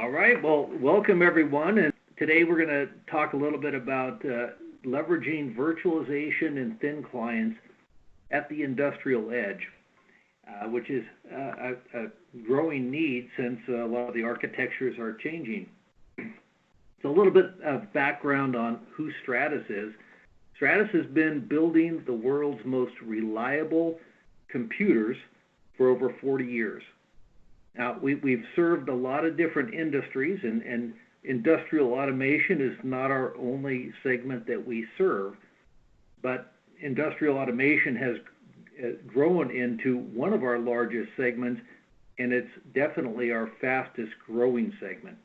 All right, well, welcome everyone. And today we're going to talk a little bit about leveraging virtualization and thin clients at the industrial edge, which is a growing need since a lot of the architectures are changing. So a little bit of background on who Stratus is. Stratus has been building the world's most reliable computers for over 40 years. Now, we've served a lot of different industries, and industrial automation is not our only segment that we serve, but industrial automation has grown into one of our largest segments, and it's definitely our fastest growing segment.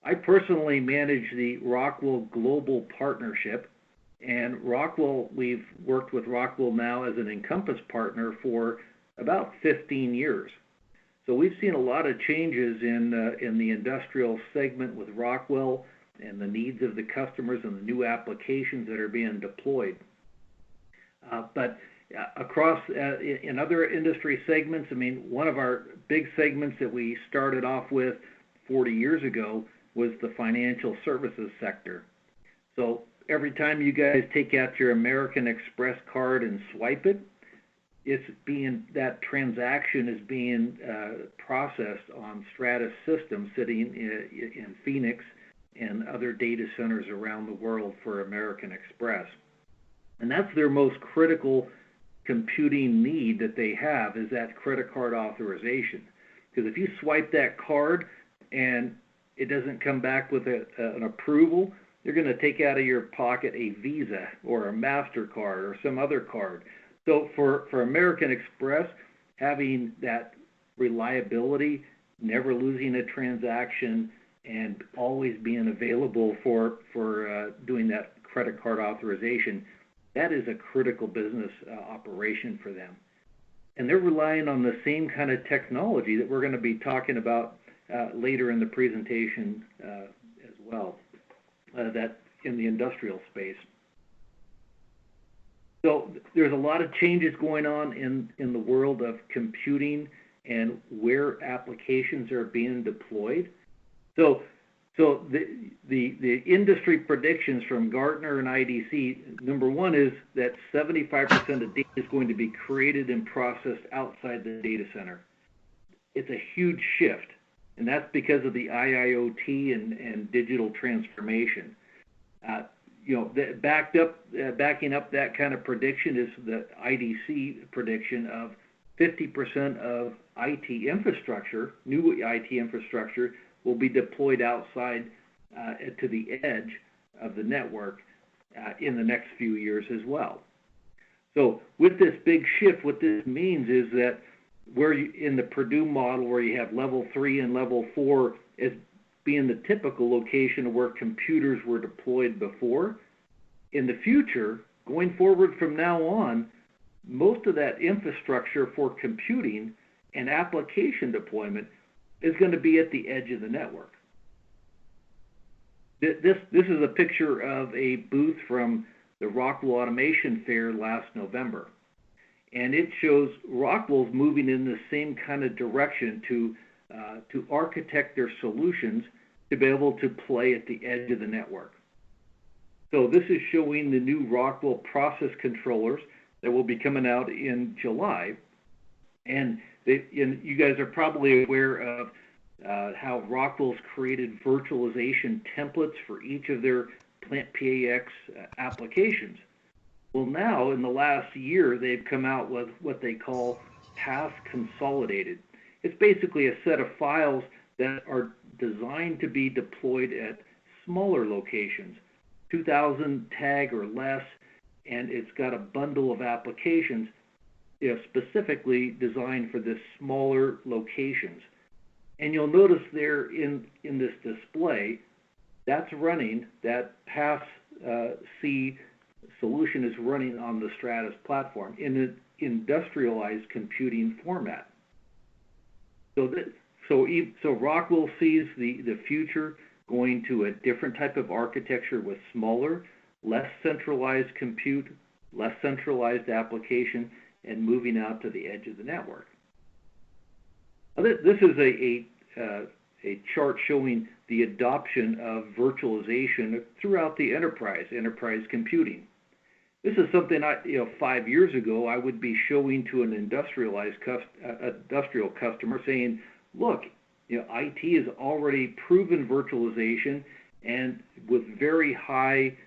I personally manage the Rockwell Global Partnership, and we've worked with Rockwell now as an Encompass partner for about 15 years. So we've seen a lot of changes in the industrial segment with Rockwell and the needs of the customers and the new applications that are being deployed. But across in other industry segments, I mean, one of our big segments that we started off with 40 years ago was the financial services sector. So every time you guys take out your American Express card and swipe it, that transaction is being processed on Stratus systems sitting in Phoenix and other data centers around the world for American Express. And that's their most critical computing need that they have, is that credit card authorization. Because if you swipe that card and it doesn't come back with an approval, you're going to take out of your pocket a Visa or a MasterCard or some other card. So for American Express, having that reliability, never losing a transaction, and always being available for doing that credit card authorization, that is a critical business operation for them. And they're relying on the same kind of technology that we're going to be talking about later in the presentation as well, that in the industrial space. So there's a lot of changes going on in the world of computing and where applications are being deployed. So the industry predictions from Gartner and IDC, number one is that 75% of data is going to be created and processed outside the data center. It's a huge shift, and that's because of the IIoT and digital transformation. Backing up that kind of prediction is the IDC prediction of 50% of IT infrastructure, new IT infrastructure, will be deployed outside to the edge of the network in the next few years as well. So with this big shift, what this means is that in the Purdue model, where you have level 3 and level 4 as being the typical location where computers were deployed before, in the future, going forward from now on, most of that infrastructure for computing and application deployment is going to be at the edge of the network. This is a picture of a booth from the Rockwell Automation Fair last November. And it shows Rockwell's moving in the same kind of direction to architect their solutions to be able to play at the edge of the network. So this is showing the new Rockwell process controllers that will be coming out in July. And you guys are probably aware of how Rockwell's created virtualization templates for each of their Plant PAX applications. Well, now in the last year, they've come out with what they call Task Consolidated. It's basically a set of files that are designed to be deployed at smaller locations, 2,000 tag or less, and it's got a bundle of applications specifically designed for this smaller locations. And you'll notice there in this display, that's running, that PAS-C solution is running on the Stratus platform in an industrialized computing format. So Rockwell sees the future going to a different type of architecture with smaller, less centralized compute, less centralized application, and moving out to the edge of the network. This is a chart showing the adoption of virtualization throughout the enterprise computing. This is something 5 years ago I would be showing to an industrial customer, saying, look, IT has already proven virtualization, and with very high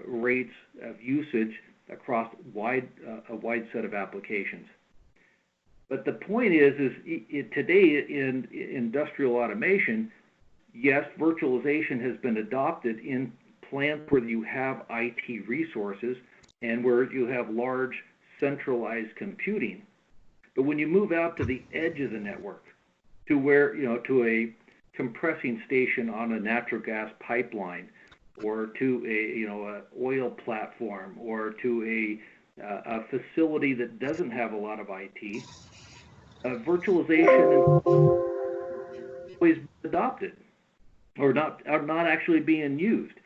rates of usage across a wide set of applications. But the point is today in industrial automation, yes, virtualization has been adopted in plants where you have IT resources and where you have large centralized computing. But when you move out to the edge of the network, to where, to a compressing station on a natural gas pipeline, or to a oil platform, or to a facility that doesn't have a lot of IT, virtualization is always adopted, or not actually being used.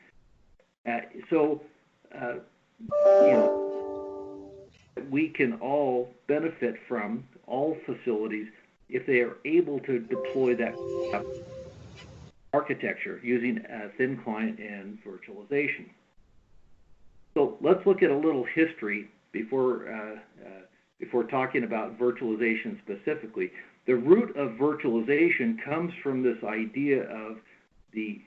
We can all benefit from all facilities if they are able to deploy that architecture using thin client and virtualization. So let's look at a little history before talking about virtualization specifically. The root of virtualization comes from this idea of the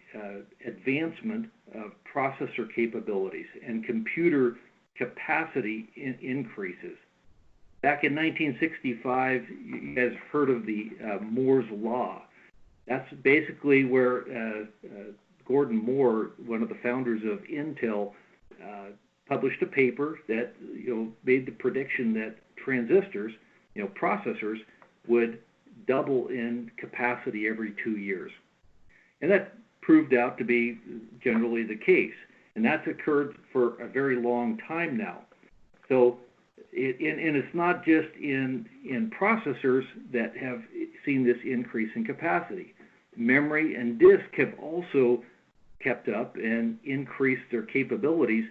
advancement of processor capabilities and computer capacity increases. Back in 1965, you guys heard of the Moore's Law. That's basically where Gordon Moore, one of the founders of Intel, published a paper that made the prediction that transistors, processors, would double in capacity every 2 years. And that proved out to be generally the case. And that's occurred for a very long time now. So, and it's not just in processors that have seen this increase in capacity. Memory and disk have also kept up and increased their capabilities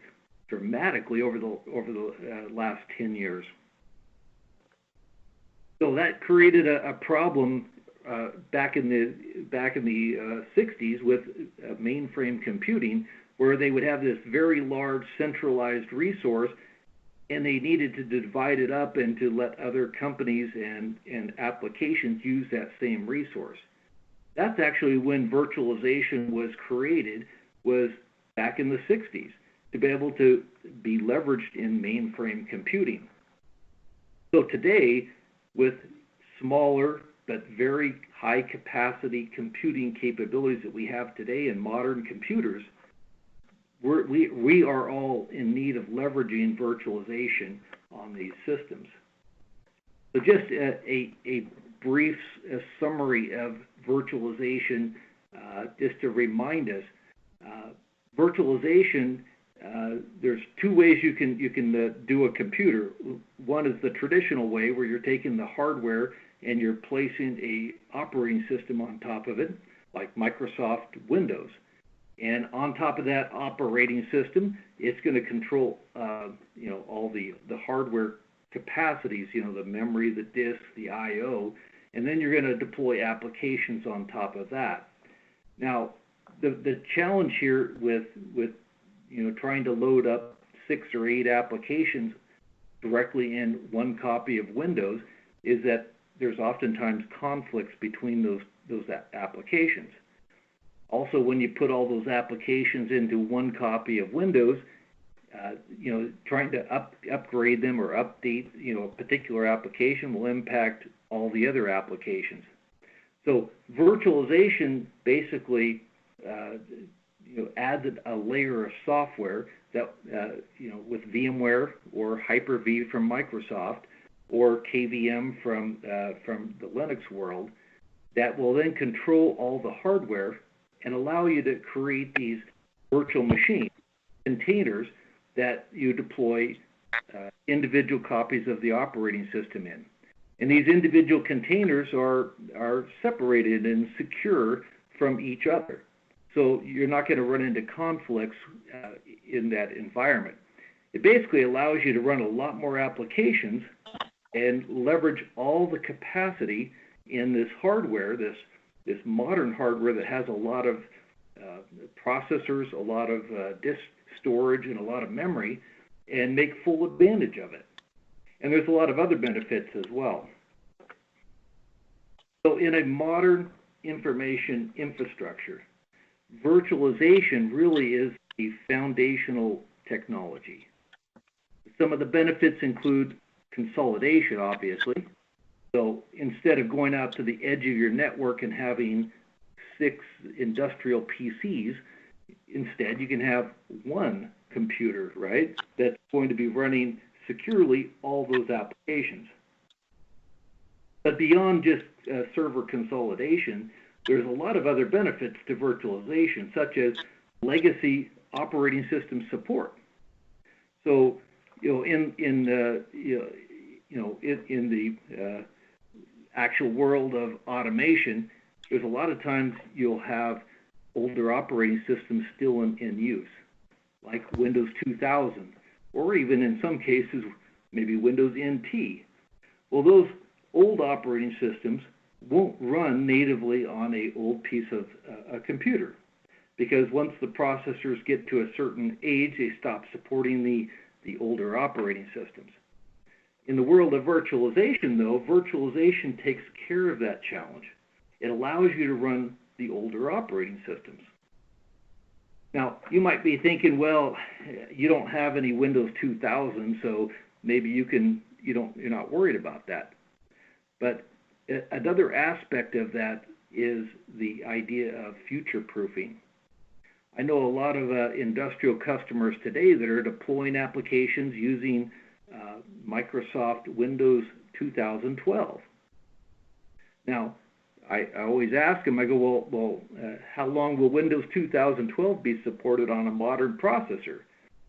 dramatically over the last 10 years. So that created a problem back in the 60s with mainframe computing, where they would have this very large centralized resource, and they needed to divide it up and to let other companies and applications use that same resource. That's actually when virtualization was created, was back in the 60s, to be able to be leveraged in mainframe computing. So today, with smaller but very high capacity computing capabilities that we have today in modern computers, we are all in need of leveraging virtualization on these systems. So just a brief summary of virtualization, just to remind us, virtualization, there's two ways you can do a computer. One is the traditional way, where you're taking the hardware and you're placing a operating system on top of it, like Microsoft Windows. And on top of that operating system, it's going to control, all the hardware capacities, the memory, the disk, the I/O, and then you're going to deploy applications on top of that. Now, the challenge here with trying to load up 6 or 8 applications directly in one copy of Windows is that there's oftentimes conflicts between those applications. Also, when you put all those applications into one copy of Windows, trying to upgrade them or update, a particular application will impact all the other applications. So virtualization basically, adds a layer of software that, with VMware or Hyper-V from Microsoft or KVM from the Linux world, that will then control all the hardware and allow you to create these virtual machine containers that you deploy individual copies of the operating system in. And these individual containers are separated and secure from each other. So you're not going to run into conflicts in that environment. It basically allows you to run a lot more applications and leverage all the capacity in this hardware, this this modern hardware that has a lot of processors, a lot of disk storage, and a lot of memory, and make full advantage of it. And there's a lot of other benefits as well. So in a modern information infrastructure, virtualization really is a foundational technology. Some of the benefits include consolidation, obviously. So instead of going out to the edge of your network and having 6 industrial PCs, instead you can have one computer, right, that's going to be running securely all those applications. But beyond just server consolidation, there's a lot of other benefits to virtualization, such as legacy operating system support. So, in the actual world of automation, there's a lot of times you'll have older operating systems still in use, like Windows 2000, or even in some cases, maybe Windows NT. Well, those old operating systems won't run natively on an old piece of a computer, because once the processors get to a certain age, they stop supporting the older operating systems. In the world of virtualization, though, virtualization takes care of that challenge. It allows you to run the older operating systems. Now, you might be thinking, well, you don't have any Windows 2000, so maybe you're not worried about that. But another aspect of that is the idea of future-proofing. I know a lot of industrial customers today that are deploying applications using Microsoft Windows 2012. Now, I always ask them, I go, well, how long will Windows 2012 be supported on a modern processor?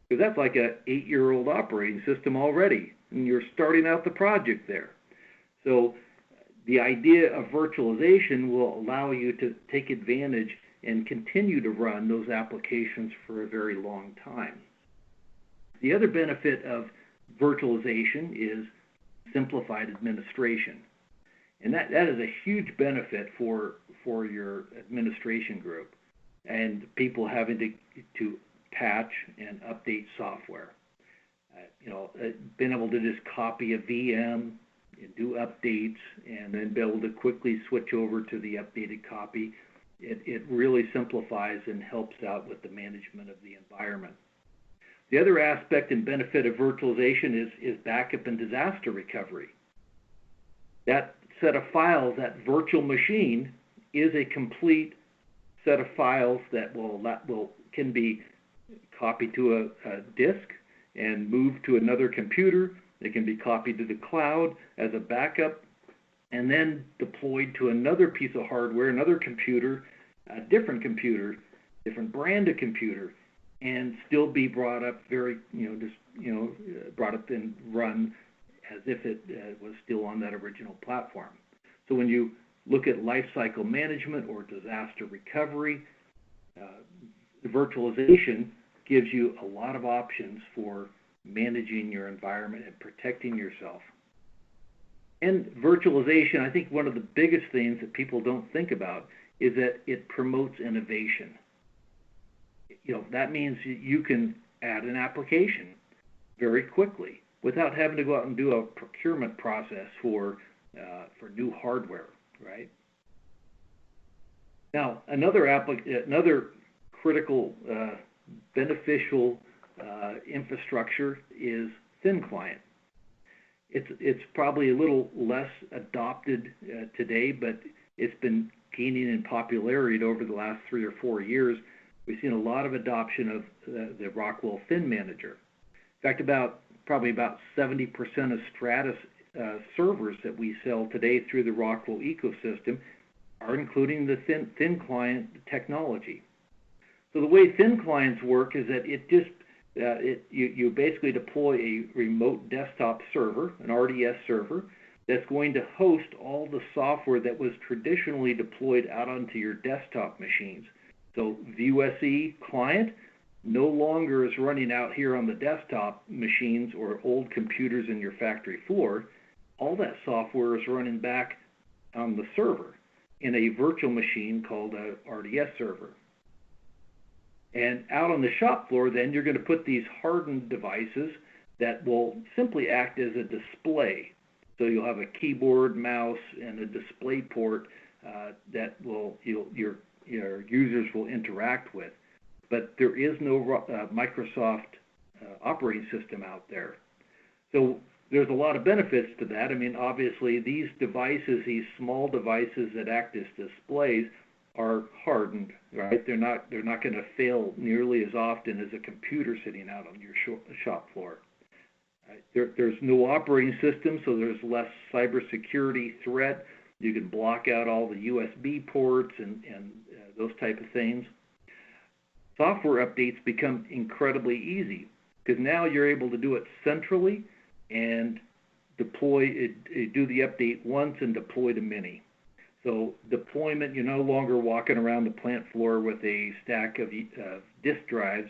Because that's like an 8-year-old operating system already, and you're starting out the project there. So the idea of virtualization will allow you to take advantage and continue to run those applications for a very long time. The other benefit of virtualization is simplified administration. And that is a huge benefit for your administration group and people having to patch and update software. Being able to just copy a VM and do updates and then be able to quickly switch over to the updated copy, it really simplifies and helps out with the management of the environment. The other aspect and benefit of virtualization is backup and disaster recovery. That set of files, that virtual machine, is a complete set of files that can be copied to a disk and moved to another computer. It can be copied to the cloud as a backup and then deployed to another piece of hardware, another computer, a different computer, different brand of computer, and still be brought up brought up and run as if it was still on that original platform. So when you look at lifecycle management or disaster recovery, the virtualization gives you a lot of options for managing your environment and protecting yourself. And virtualization, I think one of the biggest things that people don't think about is that it promotes innovation. That means you can add an application very quickly without having to go out and do a procurement process for new hardware, right? Now, another critical beneficial infrastructure is thin client. It's probably a little less adopted today, but it's been gaining in popularity over the last 3 or 4 years. We've seen a lot of adoption of the Rockwell Thin Manager. In fact, probably about 70% of Stratus servers that we sell today through the Rockwell ecosystem are including the thin client technology. So the way thin clients work is that you basically deploy a remote desktop server, an RDS server, that's going to host all the software that was traditionally deployed out onto your desktop machines. So VUSE client no longer is running out here on the desktop machines or old computers in your factory floor. All that software is running back on the server. in a virtual machine called a RDS server. And out on the shop floor, then you're going to put these hardened devices that will simply act as a display. So you'll have a keyboard, mouse, and a display port that your users will interact with. But there is no Microsoft operating system out there. So there's a lot of benefits to that. I mean, obviously, these devices, these small devices that act as displays, are hardened, right? They're not going to fail nearly as often as a computer sitting out on your shop floor. There's no operating system, so there's less cybersecurity threat. You can block out all the USB ports and those type of things. Software updates become incredibly easy because now you're able to do it centrally and deploy it, do the update once and deploy to many. So deployment, you're no longer walking around the plant floor with a stack of disk drives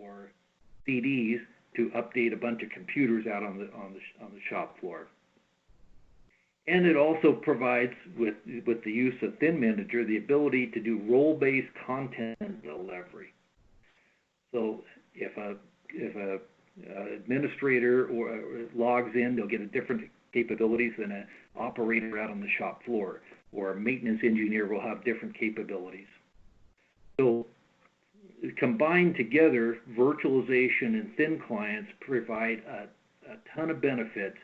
or CDs to update a bunch of computers out on the shop floor. And it also provides, with the use of Thin Manager, the ability to do role-based content delivery. So if a administrator or logs in, they'll get a different capabilities than an operator out on the shop floor, or a maintenance engineer will have different capabilities. So combined together, virtualization and thin clients provide a ton of benefits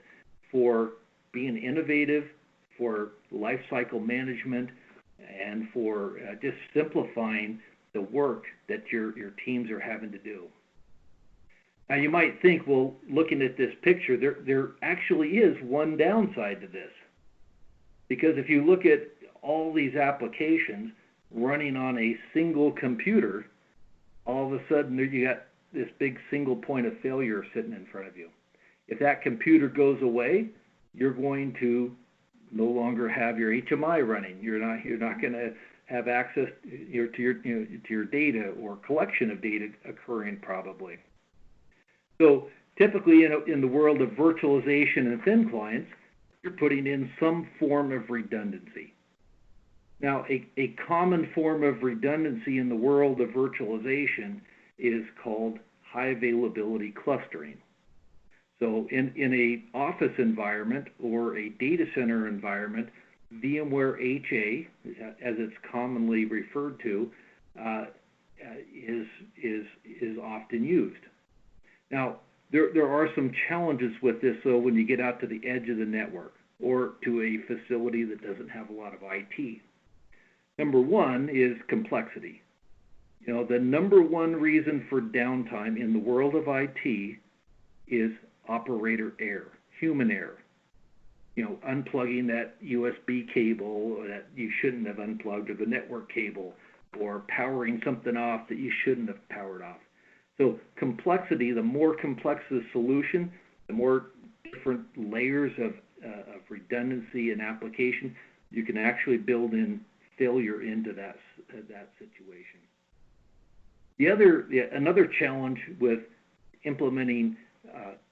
for being innovative, for lifecycle management, and for just simplifying the work that your teams are having to do. Now you might think, well, looking at this picture, there actually is one downside to this. Because if you look at all these applications running on a single computer, all of a sudden you got this big single point of failure sitting in front of you. If that computer goes away, you're going to no longer have your HMI running. You're not going to have access to your data or collection of data occurring probably. So typically in the world of virtualization and thin clients, you're putting in some form of redundancy. Now, a common form of redundancy in the world of virtualization is called high availability clustering. So in an office environment or a data center environment, VMware HA, as it's commonly referred to, is often used. Now, there are some challenges with this, though, when you get out to the edge of the network or to a facility that doesn't have a lot of IT. Number one is complexity. You know, the number one reason for downtime in the world of IT is operator error, human error. You know, unplugging that USB cable that you shouldn't have unplugged, or the network cable, or powering something off that you shouldn't have powered off. So complexity, the more complex the solution, the more different layers of redundancy and application, you can actually build in failure into that situation. Another challenge with implementing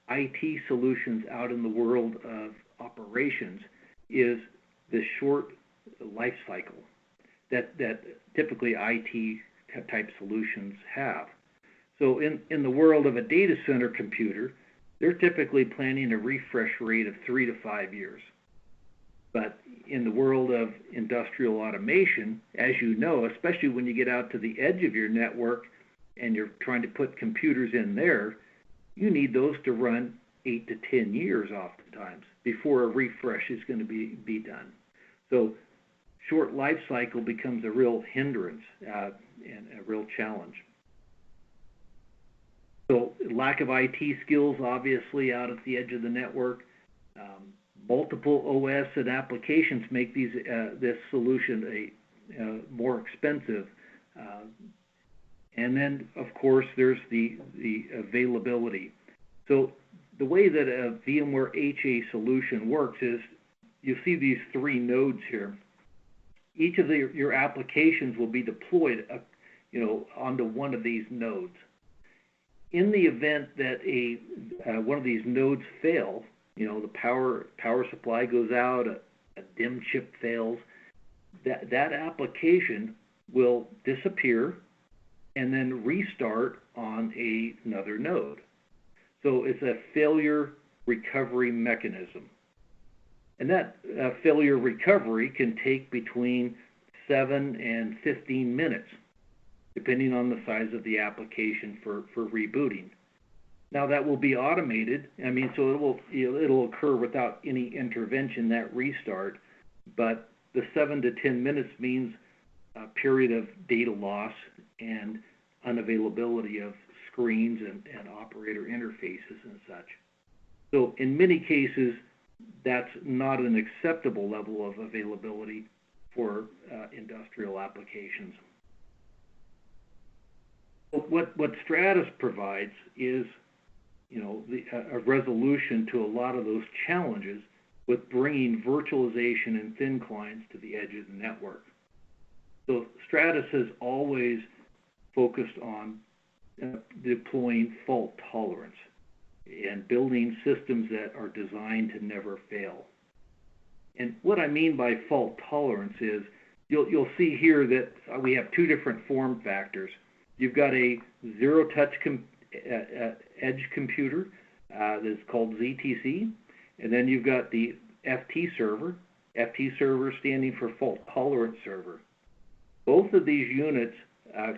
IT solutions out in the world of operations is the short life cycle that typically IT type solutions have. So in the world of a data center computer, they're typically planning a refresh rate of 3 to 5 years. But in the world of industrial automation, as you know, especially when you get out to the edge of your network and you're trying to put computers in there, you need those to run 8 to 10 years oftentimes before a refresh is going to be done. So short life cycle becomes a real hindrance and a real challenge. So lack of IT skills, obviously, out at the edge of the network. Multiple OS and applications make this solution more expensive. And then, of course, there's the availability. So the way that a VMware HA solution works is you see these 3 nodes here. Each of your applications will be deployed onto one of these nodes. In the event that one of these nodes fail, the power supply goes out, a DIMM chip fails, that application will disappear and then restart on another node. So it's a failure recovery mechanism. And that failure recovery can take between 7 and 15 minutes, depending on the size of the application for rebooting. Now that will be automated. I mean, so it'll occur without any intervention, that restart, but the 7 to 10 minutes means a period of data loss and unavailability of screens and operator interfaces and such. So in many cases, that's not an acceptable level of availability for industrial applications. What Stratus provides is, a resolution to a lot of those challenges with bringing virtualization and thin clients to the edge of the network. So Stratus has always focused on deploying fault tolerance and building systems that are designed to never fail. And what I mean by fault tolerance is, you'll see here that we have two different form factors. You've got a zero-touch edge computer that's called ZTC, and then you've got the FT server standing for fault tolerant server. Both of these units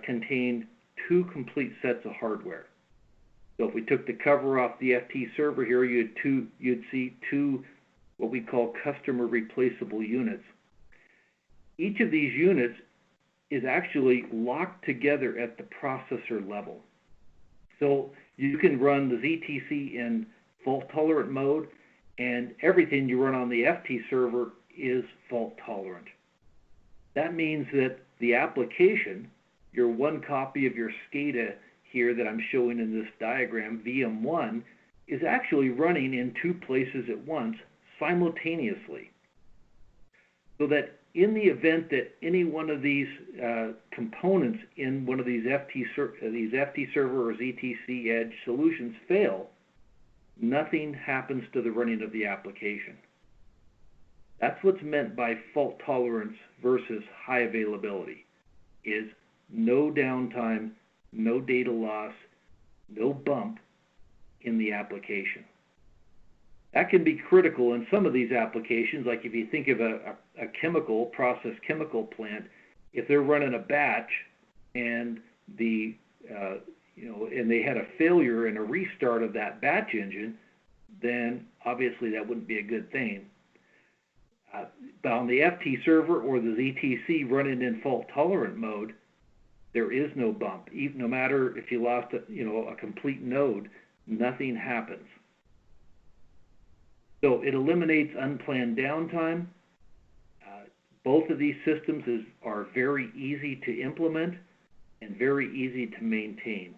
contain two complete sets of hardware. So if we took the cover off the FT server here, you'd see two what we call customer replaceable units. Each of these units is actually locked together at the processor level. So you can run the ZTC in fault tolerant mode, and everything you run on the FT server is fault tolerant. That means that the application, your one copy of your SCADA here that I'm showing in this diagram, VM1, is actually running in two places at once simultaneously. So that in the event that any one of these components in one of these FT server or ZTC edge solutions fail, nothing happens to the running of the application. That's what's meant by fault tolerance versus high availability, is no downtime, no data loss, no bump in the application. That can be critical in some of these applications, like if you think of a process chemical plant, if they're running a batch and and they had a failure and a restart of that batch engine, then obviously that wouldn't be a good thing. But on the FT server or the ZTC running in fault tolerant mode, there is no bump. Even no matter if you lost a complete node, nothing happens. So it eliminates unplanned downtime. Both of these systems are very easy to implement and very easy to maintain.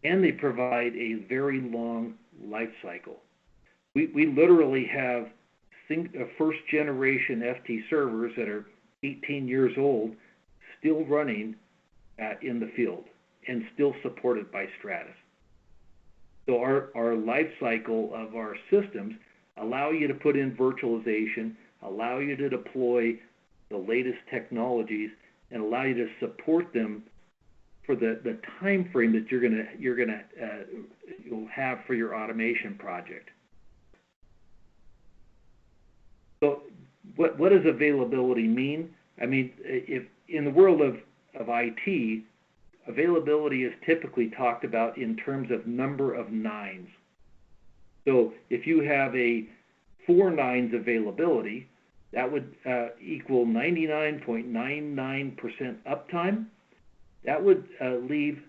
And they provide a very long life cycle. We literally have first generation FT servers that are 18 years old still running in the field and still supported by Stratus. So our life cycle of our systems allow you to put in virtualization, allow you to deploy the latest technologies, and allow you to support them for the time frame that you'll have for your automation project. So what does availability mean? I mean, if in the world of IT, availability is typically talked about in terms of number of nines. So if you have a 4 nines availability, that would equal 99.99% uptime. That would leave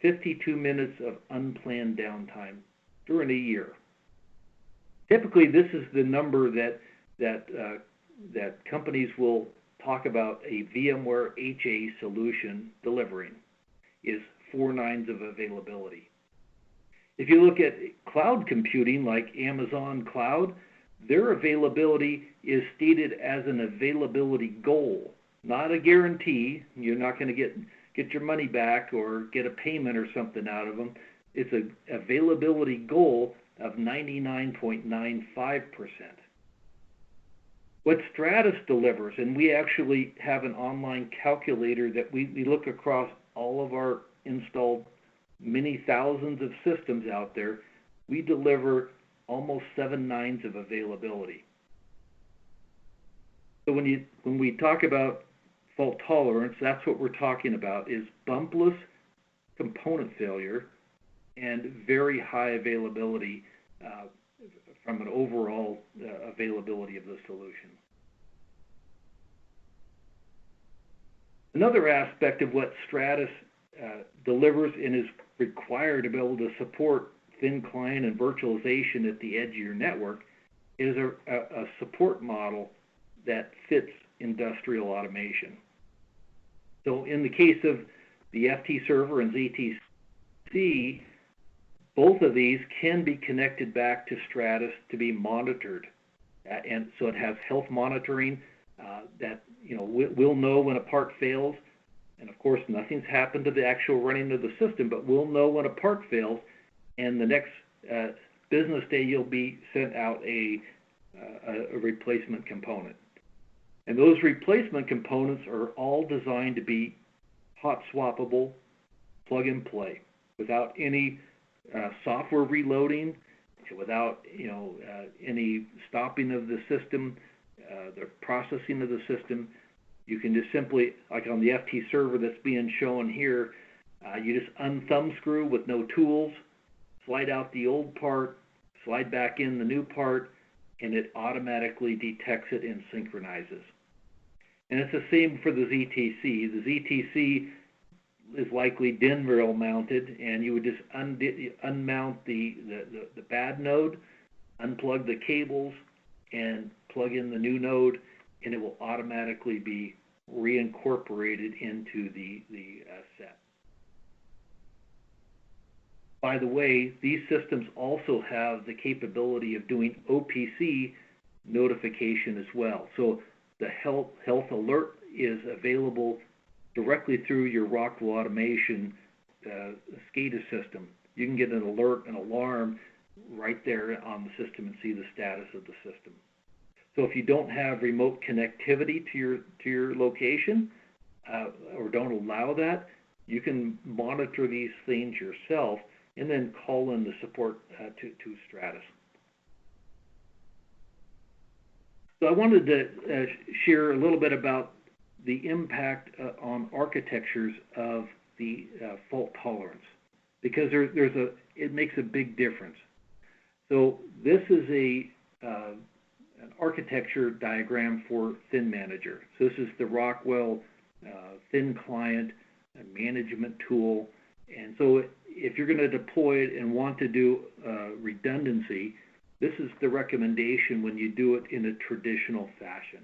52 minutes of unplanned downtime during a year. Typically, this is the number that companies will talk about a VMware HA solution delivering, is 4 nines of availability. If you look at cloud computing like Amazon Cloud, their availability is stated as an availability goal, not a guarantee. You're not going to get your money back or get a payment or something out of them. It's an availability goal of 99.95%. What Stratus delivers, and we actually have an online calculator that we look across all of our installed many thousands of systems out there, we deliver almost 7 nines of availability. So when we talk about fault tolerance, that's what we're talking about, is bumpless component failure and very high availability from an overall availability of the solution. Another aspect of what Stratus delivers and is required to be able to support thin client and virtualization at the edge of your network is a support model that fits industrial automation. So in the case of the FT server and ZTC, both of these can be connected back to Stratus to be monitored. And so it has health monitoring that we'll know when a part fails. And of course, nothing's happened to the actual running of the system, but we'll know when a part fails. And the next business day, you'll be sent out a replacement component. And those replacement components are all designed to be hot swappable, plug and play, without any software reloading, without any stopping of the system, the processing of the system. You can just simply, like on the FT server that's being shown here, you just unthumb screw with no tools, slide out the old part, slide back in the new part, and it automatically detects it and synchronizes. And it's the same for the ZTC. The ZTC is likely DIN rail mounted, and you would just unmount the bad node, unplug the cables, and plug in the new node, and it will automatically be reincorporated into the set. By the way, these systems also have the capability of doing OPC notification as well. So the health alert is available directly through your Rockwell Automation SCADA system. You can get an alert, an alarm right there on the system and see the status of the system. So if you don't have remote connectivity to your location or don't allow that, you can monitor these things yourself and then call in the support to Stratus. So I wanted to share a little bit about the impact on architectures of the fault tolerance, because it makes a big difference. So this is an architecture diagram for Thin Manager. So this is the Rockwell Thin Client management tool. And so if you're going to deploy it and want to do redundancy, this is the recommendation when you do it in a traditional fashion.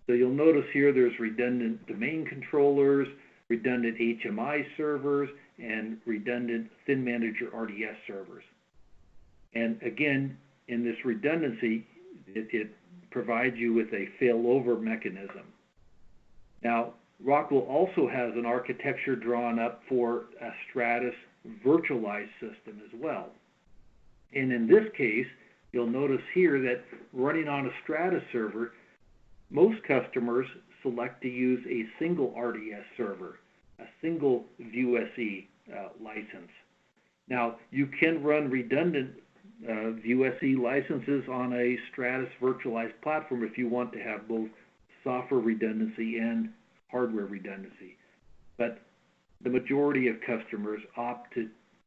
So you'll notice here there's redundant domain controllers, redundant HMI servers, and redundant Thin Manager RDS servers. And again, in this redundancy, it provides you with a failover mechanism. Now, Rockwell also has an architecture drawn up for a Stratus virtualized system as well. And in this case, you'll notice here that running on a Stratus server, most customers select to use a single RDS server, a single VUSE license. Now, you can run redundant VUSE licenses on a Stratus virtualized platform if you want to have both software redundancy and hardware redundancy. But the majority of customers opt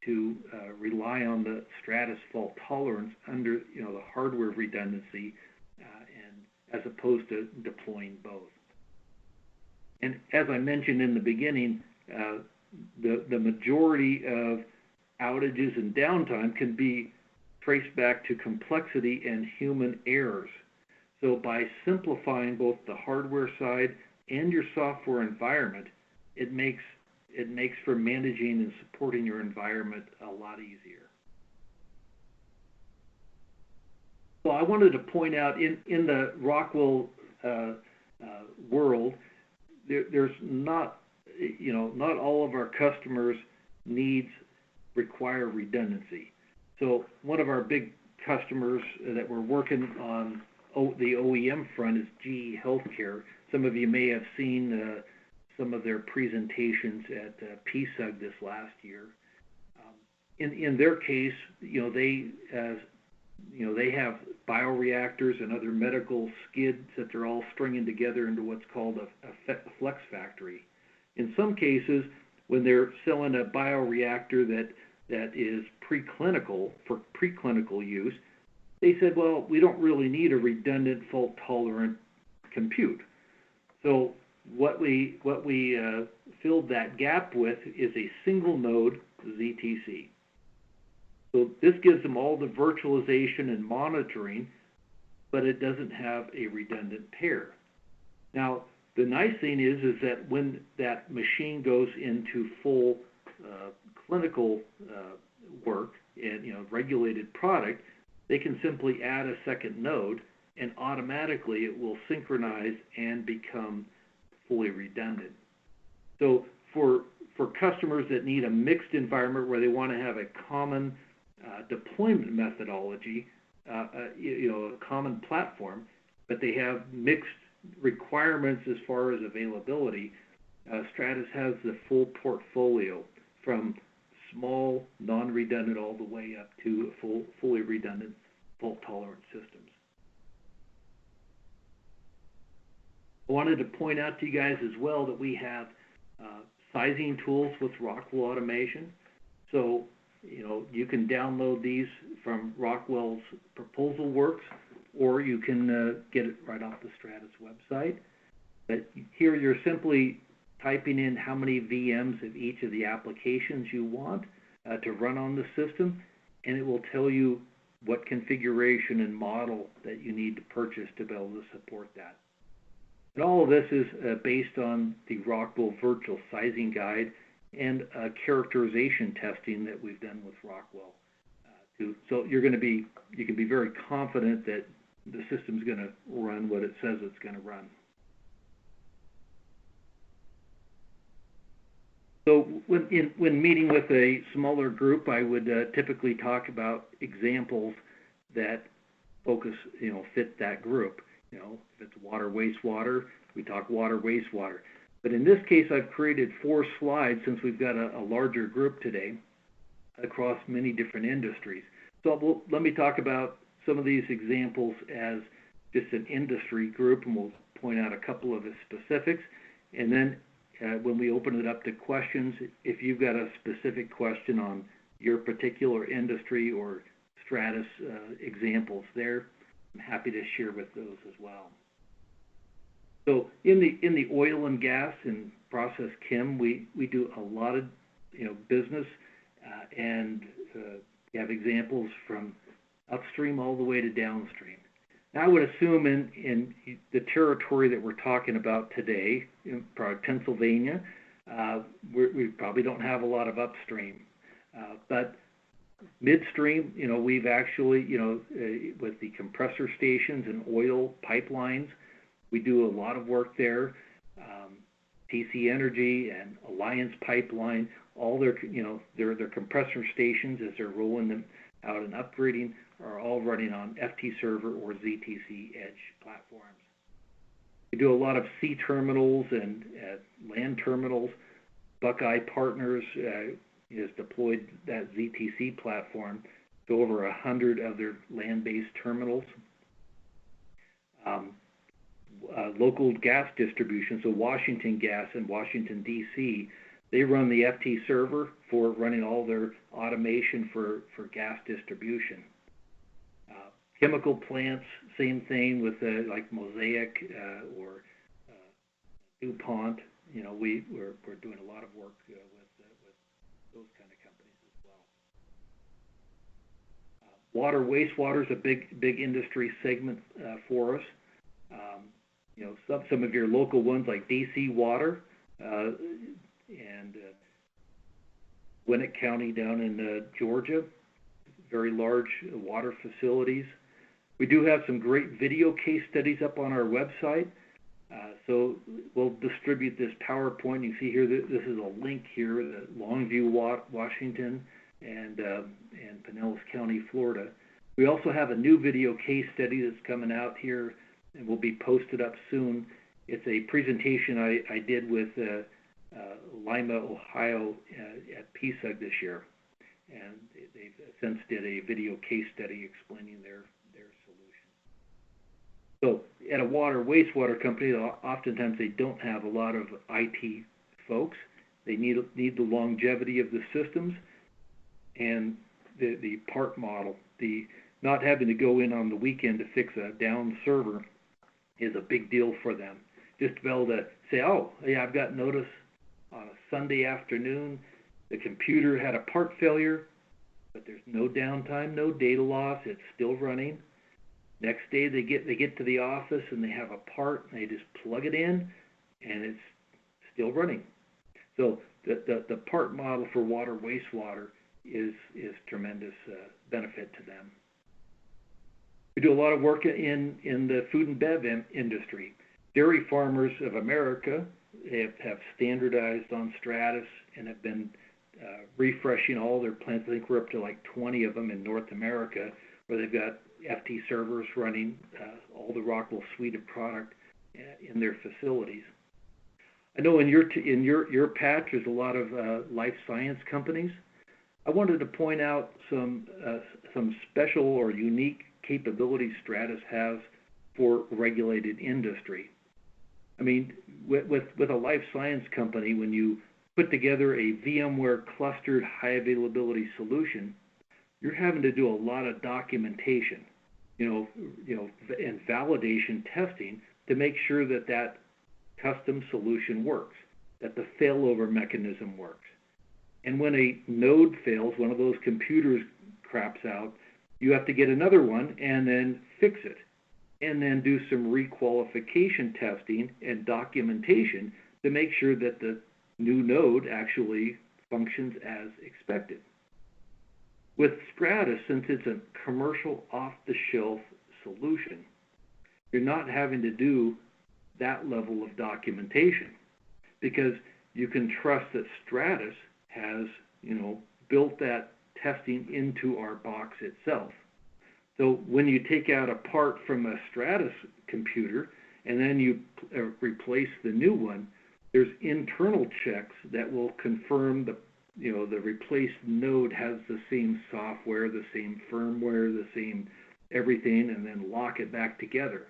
to rely on the Stratus fault tolerance under the hardware redundancy, and as opposed to deploying both. And as I mentioned in the beginning, the majority of outages and downtime can be traced back to complexity and human errors. So by simplifying both the hardware side and your software environment, it makes for managing and supporting your environment a lot easier. So I wanted to point out in the Rockwell world, there's not all of our customers' needs require redundancy. So one of our big customers that we're working on the OEM front is GE Healthcare. Some of you may have seen some of their presentations at PSUG this last year. In their case, they have bioreactors and other medical skids that they're all stringing together into what's called a flex factory. In some cases, when they're selling a bioreactor that is preclinical for preclinical use, they said, well, we don't really need a redundant fault-tolerant compute. So what we filled that gap with is a single node ZTC. So this gives them all the virtualization and monitoring, but it doesn't have a redundant pair. Now, the nice thing is that when that machine goes into full clinical work and regulated product, they can simply add a second node, and automatically it will synchronize and become fully redundant. So for customers that need a mixed environment where they want to have a common deployment methodology, a common platform, but they have mixed requirements as far as availability, Stratus has the full portfolio from small, non-redundant all the way up to fully redundant fault-tolerant systems. I wanted to point out to you guys as well that we have sizing tools with Rockwell Automation. So, you can download these from Rockwell's Proposal Works, or you can get it right off the Stratus website. But here you're simply typing in how many VMs of each of the applications you want to run on the system, and it will tell you what configuration and model that you need to purchase to be able to support that. And all of this is based on the Rockwell Virtual Sizing Guide and characterization testing that we've done with Rockwell. So you can be very confident that the system's going to run what it says it's going to run. So when meeting with a smaller group, I would typically talk about examples that focus, fit that group. If it's water, wastewater, we talk water, wastewater. But in this case, I've created 4 slides since we've got a larger group today across many different industries. So let me talk about some of these examples as just an industry group, and we'll point out a couple of the specifics. And then when we open it up to questions, if you've got a specific question on your particular industry or Stratus examples there, I'm happy to share with those as well. So in the oil and gas and process chem, we do a lot of business, and we have examples from upstream all the way to downstream. Now I would assume in the territory that we're talking about today, probably Pennsylvania, we probably don't have a lot of upstream, but midstream, we've actually, with the compressor stations and oil pipelines, we do a lot of work there. TC Energy and Alliance Pipeline, all their compressor stations as they're rolling them out and upgrading are all running on FT Server or ZTC Edge platforms. We do a lot of sea terminals and land terminals. Buckeye Partners has deployed that ZTC platform to over 100 of their land-based terminals. Local gas distribution, so Washington Gas and Washington, D.C., they run the FT server for running all their automation for gas distribution. Chemical plants, same thing with like Mosaic or DuPont. We're doing a lot of work with those kind of companies as well. Water, wastewater is a big industry segment for us. Some of your local ones like DC Water and Gwinnett County down in Georgia, very large water facilities. We do have some great video case studies up on our website. So we'll distribute this PowerPoint. You see here, this is a link here, the Longview, Washington, and Pinellas County, Florida. We also have a new video case study that's coming out here and will be posted up soon. It's a presentation I did with Lima, Ohio at PSUG this year. And they've since did a video case study explaining their solution. So at a wastewater company, oftentimes they don't have a lot of IT folks. They need the longevity of the systems and the part model. The not having to go in on the weekend to fix a down server is a big deal for them. Just to be able to say, oh, yeah, I've got notice on a Sunday afternoon, the computer had a part failure, but there's no downtime, no data loss, it's still running. Next day they get to the office and they have a part and they just plug it in and it's still running. So the part model for water wastewater is tremendous benefit to them. We do a lot of work in the food and bev industry. Dairy Farmers of America have standardized on Stratus and have been refreshing all their plants. I think we're up to like 20 of them in North America, where they've got FT servers running all the Rockwell suite of product in their facilities. I know in your patch there's a lot of life science companies. I wanted to point out some special or unique capabilities Stratus has for regulated industry. I mean, with a life science company, when you put together a VMware clustered high availability solution, you're having to do a lot of documentation, and validation testing to make sure that custom solution works, that the failover mechanism works. And when a node fails, one of those computers craps out, you have to get another one and then fix it, and then do some requalification testing and documentation to make sure that the new node actually functions as expected. With Stratus, since it's a commercial off-the-shelf solution, you're not having to do that level of documentation because you can trust that Stratus has, built that testing into our box itself. So when you take out a part from a Stratus computer and then you replace the new one, there's internal checks that will confirm the replaced node has the same software, the same firmware, the same everything, and then lock it back together.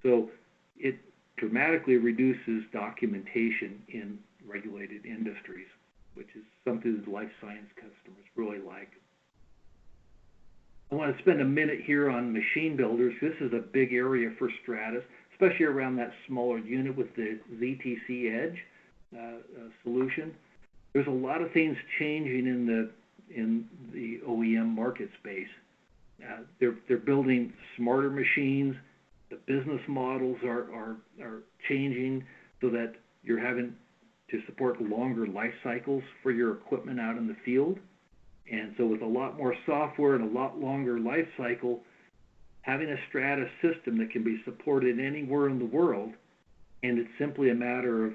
So it dramatically reduces documentation in regulated industries, which is something that life science customers really like. I want to spend a minute here on machine builders. This is a big area for Stratus, especially around that smaller unit with the ZTC Edge solution. There's a lot of things changing in the OEM market space. They're building smarter machines. The business models are changing so that you're having to support longer life cycles for your equipment out in the field. And so with a lot more software and a lot longer life cycle, having a Stratus system that can be supported anywhere in the world, and it's simply a matter of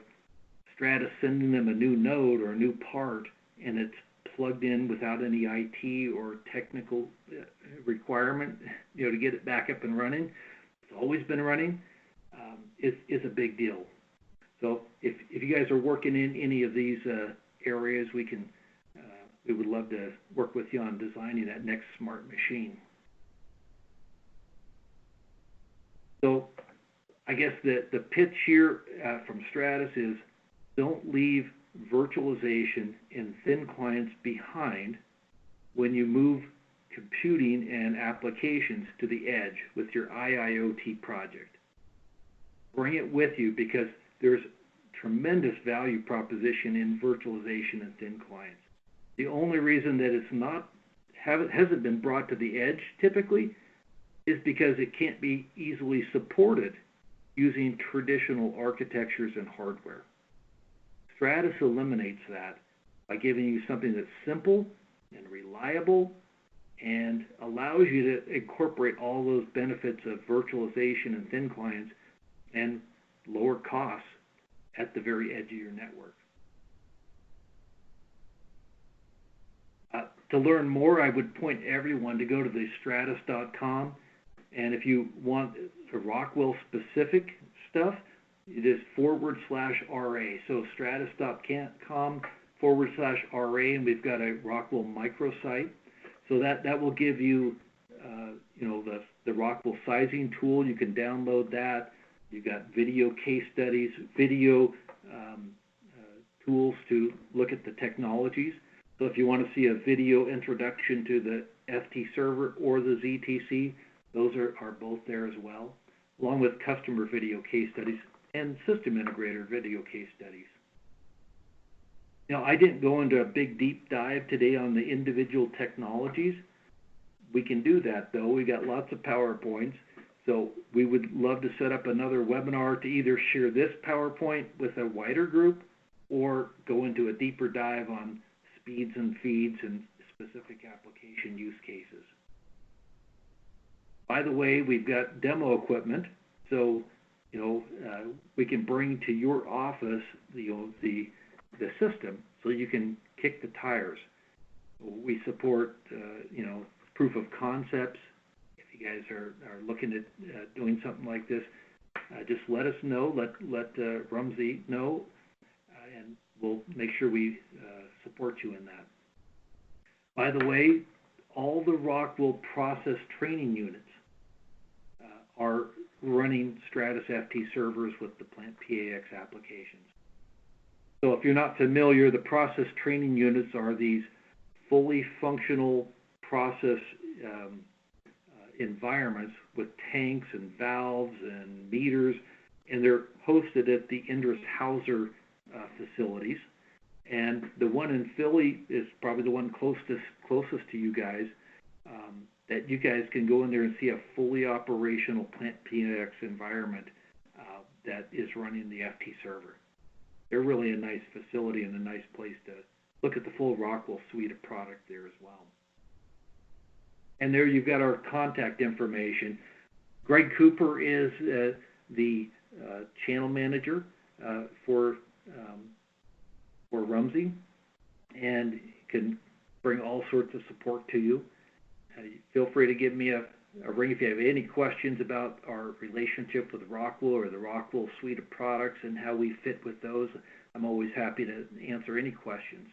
Stratus sending them a new node or a new part, and it's plugged in without any IT or technical requirement, to get it back up and running. It's always been running. Is a big deal. So if you guys are working in any of these areas, we would love to work with you on designing that next smart machine. So I guess the pitch here from Stratus is don't leave virtualization and thin clients behind when you move computing and applications to the edge with your IIoT project. Bring it with you because there's tremendous value proposition in virtualization and thin clients. The only reason that hasn't been brought to the edge typically is because it can't be easily supported using traditional architectures and hardware. Stratus eliminates that by giving you something that's simple and reliable and allows you to incorporate all those benefits of virtualization and thin clients and lower costs at the very edge of your network. To learn more, I would point everyone to go to the stratus.com, and if you want the Rockwell specific stuff, it is /RA. So stratus.com /RA, and we've got a Rockwell microsite. So that will give you, the Rockwell sizing tool. You can download that. You've got video case studies, video tools to look at the technologies. So if you want to see a video introduction to the FT server or the ZTC, those are both there as well, along with customer video case studies and system integrator video case studies. Now, I didn't go into a big deep dive today on the individual technologies. We can do that, though. We got lots of PowerPoints. So we would love to set up another webinar to either share this PowerPoint with a wider group or go into a deeper dive on speeds and feeds and specific application use cases. By the way, we've got demo equipment, so we can bring to your office the system so you can kick the tires. We support proof of concepts. If you guys are looking at doing something like this, just let us know. Let Rumsey know, and we'll make sure we support you in that. By the way, all the Rockwell process training units are running Stratus FT servers with the Plant PAX applications. So if you're not familiar, the process training units are these fully functional process environments with tanks and valves and meters, and they're hosted at the Indris Hauser facilities. And the one in Philly is probably the one closest to you guys, that you guys can go in there and see a fully operational Plant PAX environment that is running the FT server. They're really a nice facility and a nice place to look at the full Rockwell suite of product there as well. And there you've got our contact information. Greg Cooper is the channel manager for Rumsey, and can bring all sorts of support to you. Feel free to give me a ring if you have any questions about our relationship with Rockwell or the Rockwell suite of products and how we fit with those. I'm always happy to answer any questions.